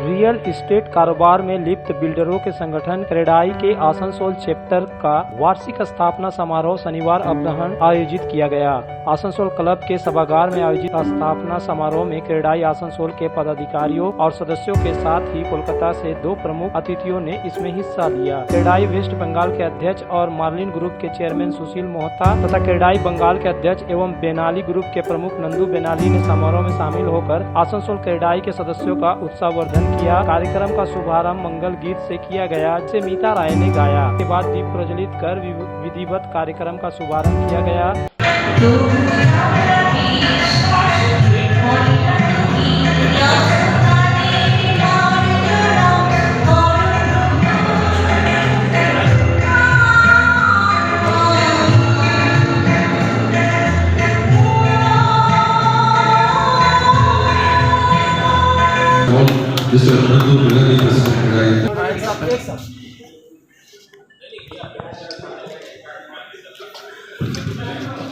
Real estate कारोबार में लिप्त बिल्डरों के संगठन क्रेडाई के आसनसोल चैप्टर का वार्षिक स्थापना समारोह शनिवार अपराह्न आयोजित किया गया। आसनसोल क्लब के सभागार में आयोजित स्थापना समारोह में क्रेडाई आसनसोल के पदाधिकारियों और सदस्यों के साथ ही कोलकाता से 2 प्रमुख अतिथियों ने इसमें हिस्सा लिया। क्रेडाई वेस्ट बंगाल के अध्यक्ष और मार्लिन ग्रुप के चेयरमैन सुशील मोहता तथा क्रेडाई बंगाल के अध्यक्ष एवं बेनाली ग्रुप के प्रमुख नंदू बेनाली ने समारोह में शामिल होकर आसनसोल क्रेडाई के सदस्यों का उत्साहवर्धन किया। कार्यक्रम का शुभारंभ मंगल गीत से किया गया, जिसे मीता राय ने गाया। के बाद दीप प्रज्वलित कर विधिवत कार्यक्रम का शुभारंभ किया गया।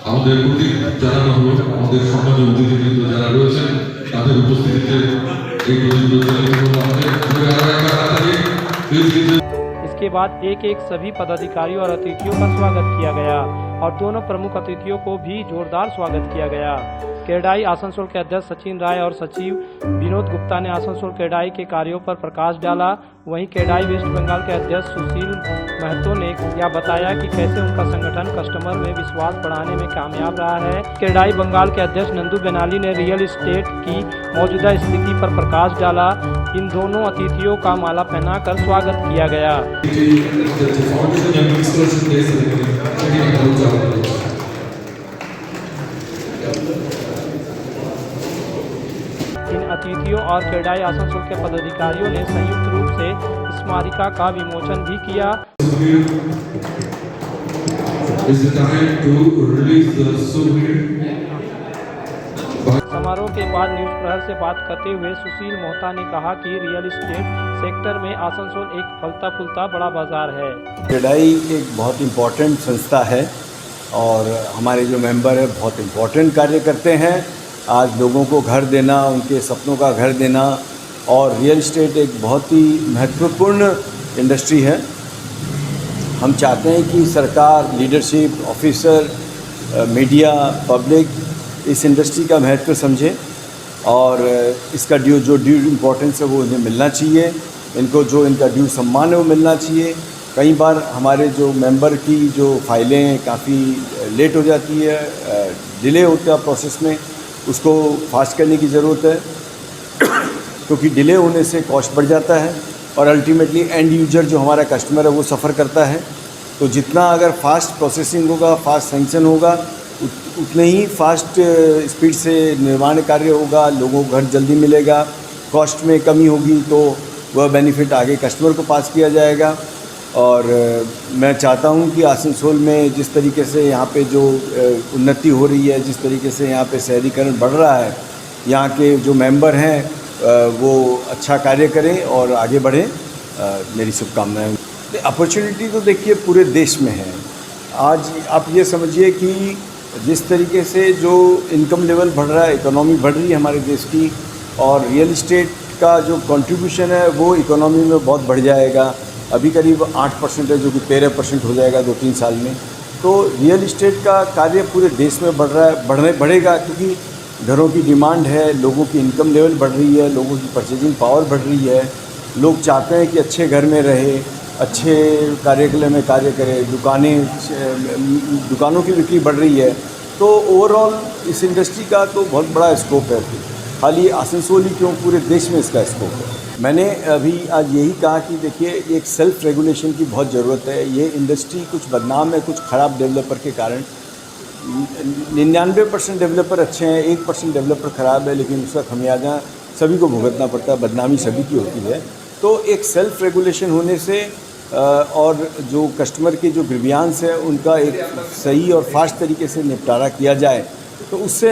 আমাদের প্রতি জানানো হলো আমাদের সম্মানীয় অতিথিবৃন্দ যারা রয়েছেন তাদের উপস্থিতিতে এই इसके बाद एक सभी पदाधिकारियों और अतिथियों का स्वागत किया गया और दोनों प्रमुख अतिथियों को भी जोरदार स्वागत किया गया। क्रेडाई आसनसोल के अध्यक्ष सचिन राय और सचिव विनोद गुप्ता ने आसनसोल क्रेडाई के कार्यों पर प्रकाश डाला। वहीं क्रेडाई वेस्ट बंगाल के अध्यक्ष सुशील महतो ने यह बताया कि कैसे उनका संगठन कस्टमर में विश्वास बढ़ाने में कामयाब रहा है। क्रेडाई बंगाल के अध्यक्ष नंदू बेनाली ने रियल एस्टेट की मौजूदा स्थिति पर प्रकाश डाला। इन दोनों अतिथियों का माला पहनाकर स्वागत किया गया। इन अतिथियों और क्रेडाई आसनसोल के पदाधिकारियों ने संयुक्त रूप से स्मारिका का विमोचन भी किया। समारोह के बाद न्यूज प्रहर से बात करते हुए सुशील मोहता ने कहा कि रियल एस्टेट सेक्टर में आसनसोल एक फलता फूलता बड़ा बाजार है। क्रेडाई एक बहुत इम्पोर्टेंट संस्था है और हमारे जो मेंबर है बहुत इम्पोर्टेंट कार्य करते हैं। आज लोगों को घर देना, उनके सपनों का घर देना और रियल एस्टेट एक बहुत ही महत्वपूर्ण इंडस्ट्री है। हम चाहते हैं कि सरकार, लीडरशिप, ऑफिसर, मीडिया, पब्लिक इस इंडस्ट्री का महत्व समझे और इसका जो ड्यू इम्पोर्टेंस है वो उन्हें मिलना चाहिए। इनको जो इनका ड्यू सम्मान है वो मिलना चाहिए। कई बार हमारे जो मेंबर की जो फाइलें काफ़ी लेट हो जाती है, डिले होता है प्रोसेस में, उसको फास्ट करने की ज़रूरत है क्योंकि डिले होने से कॉस्ट बढ़ जाता है और अल्टीमेटली एंड यूजर जो हमारा कस्टमर है वो सफ़र करता है। तो जितना अगर फास्ट प्रोसेसिंग होगा, फास्ट सैंक्शन होगा, उतने ही फास्ट स्पीड से निर्माण कार्य होगा, लोगों को घर जल्दी मिलेगा, कॉस्ट में कमी होगी तो वह बेनिफिट आगे कस्टमर को पास किया जाएगा। और मैं चाहता हूं कि आसनसोल में जिस तरीके से यहाँ पे जो उन्नति हो रही है, जिस तरीके से यहाँ पे शहरीकरण बढ़ रहा है, यहाँ के जो मेंबर हैं वो अच्छा कार्य करें और आगे बढ़ें। मेरी शुभकामनाएं। अपॉर्चुनिटी तो देखिए पूरे देश में है। आज आप ये समझिए कि जिस तरीके से जो इनकम लेवल बढ़ रहा है, इकोनॉमी बढ़ रही है हमारे देश की, और रियल एस्टेट का जो कंट्रीब्यूशन है वो इकोनॉमी में बहुत बढ़ जाएगा। अभी करीब 8% है जो कि 13% हो जाएगा 2-3 साल में। तो रियल एस्टेट का कार्य पूरे देश में बढ़ रहा है, बढ़ेगा क्योंकि घरों की डिमांड है, लोगों की इनकम लेवल बढ़ रही है, लोगों की परचेजिंग पावर बढ़ रही है। लोग चाहते हैं कि अच्छे घर में रहे, अच्छे कार्यक्रम में कार्य करें, दुकानों की बिक्री बढ़ रही है। तो ओवरऑल इस इंडस्ट्री का तो बहुत बड़ा स्कोप है। खाली आसनसोल ही क्यों, पूरे देश में इसका स्कोप है। मैंने अभी आज यही कहा कि देखिए एक सेल्फ रेगुलेशन की बहुत ज़रूरत है। ये इंडस्ट्री कुछ बदनाम है कुछ ख़राब डेवलपर के कारण। 99% डेवलपर अच्छे हैं, 1% डेवलपर ख़राब है, लेकिन उसका खमियाजा सभी को भुगतना पड़ता है, बदनामी सभी की होती है। तो एक सेल्फ रेगुलेशन होने से और जो कस्टमर के जो ग्रीवियांस है उनका एक सही और फास्ट तरीके से निपटारा किया जाए तो उससे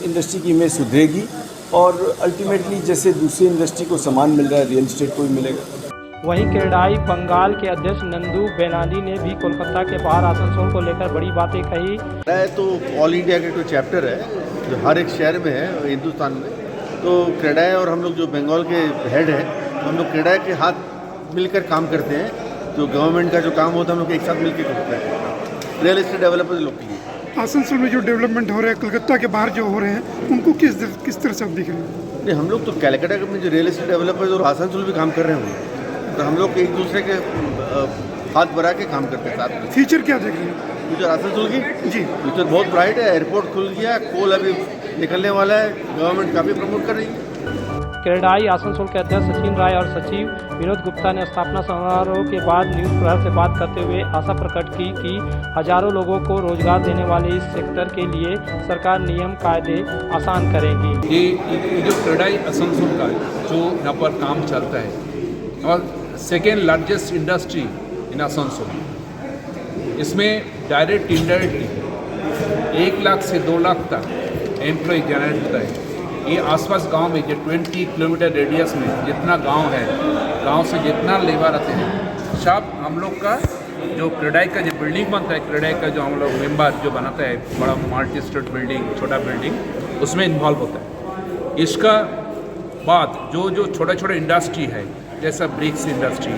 इंडस्ट्री की इमेज सुधरेगी और अल्टीमेटली जैसे दूसरी इंडस्ट्री को सामान मिल रहा है रियल एस्टेट को भी मिलेगा। वहीं क्रेडाई बंगाल के अध्यक्ष नंदू बेनाली ने भी कोलकाता के बाहर आसनसोल को लेकर बड़ी बातें कही। तो ऑल इंडिया का कोई चैप्टर है जो हर एक शहर में है हिंदुस्तान में। तो क्रेडाई और हम लोग जो बंगाल के हेड हैं, तो हम लोग क्रेडाई के हाथ मिलकर काम करते हैं। जो गवर्नमेंट का जो काम होता है हम लोग एक साथ मिलकर करते हैं रियल एस्टेट डेवलपर्स लोग के लिए। आसनसोल में जो डेवलपमेंट हो रहे हैं, कलकत्ता के बाहर जो हो रहे हैं, उनको किस तरह से आप देख रहे हैं? नहीं, हम लोग तो कलकत्ता में जो रियल एस्टेट डेवलपर्स और आसनसोल भी काम कर रहे हैं, तो हम लोग एक दूसरे के हाथ बढ़ा के काम करते हैं साथ में। फ्यूचर क्या देख रहे हैं? फ्यूचर आसनसोल की जी, फ्यूचर बहुत ब्राइट है। एयरपोर्ट खुल गया, कोल अभी निकलने वाला है, गवर्नमेंट काफ़ी प्रमोट कर रही है। क्रेडाई आसनसोल के अध्यक्ष सचिन राय और सचिव विनोद गुप्ता ने स्थापना समारोह के बाद न्यूज प्रहर से बात करते हुए आशा प्रकट की कि हजारों लोगों को रोजगार देने वाले इस सेक्टर के लिए सरकार नियम कायदे आसान करेगी। ये जो क्रेडाई आसनसोल का जो यहाँ पर काम चलता है और second largest industry in Asansol, इसमें डायरेक्ट इनडायरेक्टली 1 लाख से 2 लाख तक एम्प्लॉय जनरेट होता है। ये आसपास गांव में जो 20 किलोमीटर रेडियस में जितना गांव है, गांव से जितना लेबर आते हैं, सब हम लोग का जो क्रेडाई का जो बिल्डिंग बनता है, क्रेडाई का जो हम लोग मेंबर जो बनाता है, बड़ा मल्टी स्टेट बिल्डिंग, छोटा बिल्डिंग, उसमें इन्वॉल्व होता है। इसका बाद जो छोटा छोटा इंडस्ट्री है, जैसा ब्रिक्स इंडस्ट्री,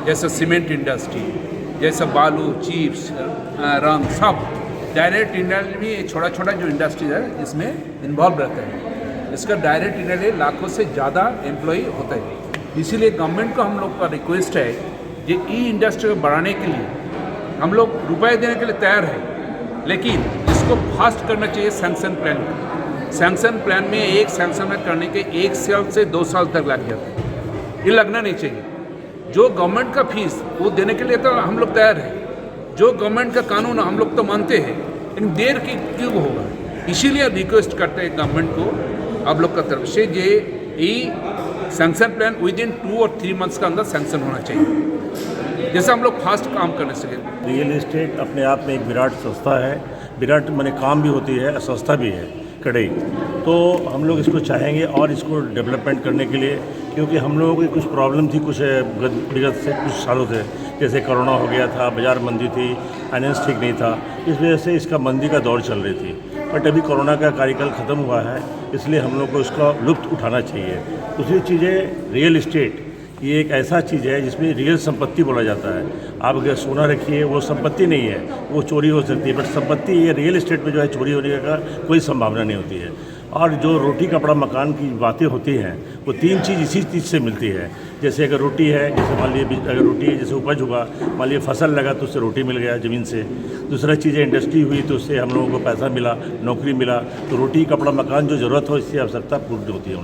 जैसा सीमेंट इंडस्ट्री, जैसा बालू, चिप्स, रंग, सब डायरेक्ट इंडस्ट्री में छोटा छोटा जो इंडस्ट्री है इसमें इन्वॉल्व रहता है। इसका डायरेक्ट इंडस्ट्री लाखों से ज़्यादा एम्प्लॉय होता है। इसीलिए गवर्नमेंट को हम लोग का रिक्वेस्ट है कि ई इंडस्ट्री को बढ़ाने के लिए हम लोग रुपए देने के लिए तैयार है, लेकिन इसको फास्ट करना चाहिए सैंक्शन प्लान। सैंक्शन प्लान में एक सैंक्शन में करने के 1 साल से 2 साल तक लग जाता है। ये लगना नहीं चाहिए। जो गवर्नमेंट का फीस वो देने के लिए तो हम लोग तैयार है। जो गवर्नमेंट का कानून हम लोग तो मानते हैं, लेकिन देर की क्यों होगा? इसीलिए रिक्वेस्ट करते हैं गवर्नमेंट को आप लोग का तरफ से ये सैंक्शन प्लान विद इन 2 और 3 मंथ्स का अंदर सैंक्शन होना चाहिए, जैसे हम लोग फास्ट काम करने सके। रियल एस्टेट अपने आप में एक विराट संस्था है। विराट माने काम भी होती है, संस्था भी है क्रेडाई। तो हम लोग इसको चाहेंगे और इसको डेवलपमेंट करने के लिए, क्योंकि हम लोगों की कुछ प्रॉब्लम थी कुछ विगत से कुछ सालों से, जैसे कोरोना हो गया था, बाज़ार मंदी थी, फाइनेंस ठीक नहीं था, इस वजह से इसका मंदी का दौर चल रही थी। बट अभी कोरोना का कार्यकाल ख़त्म हुआ है, इसलिए हम लोग को इसका लुत्फ़ उठाना चाहिए। दूसरी चीज़ें रियल इस्टेट, ये एक ऐसा चीज़ है जिसमें रियल संपत्ति बोला जाता है। आप अगर सोना रखिए, वो संपत्ति नहीं है, वो चोरी हो सकती है, बट संपत्ति ये रियल इस्टेट में जो है चोरी होने का कोई संभावना नहीं होती है। और जो रोटी कपड़ा मकान की बातें होती हैं, वो 3 चीज़ इसी चीज़ से मिलती है। जैसे अगर रोटी है, जैसे मान लीजिए अगर रोटी है, जैसे उपज हुआ, मान लीजिए फसल लगा तो उससे रोटी मिल गया ज़मीन से। दूसरा चीज़ है इंडस्ट्री हुई तो उससे हम लोगों को पैसा मिला, नौकरी मिला। तो रोटी कपड़ा मकान जो ज़रूरत हो, इससे आवश्यकता पूर्ण होती है।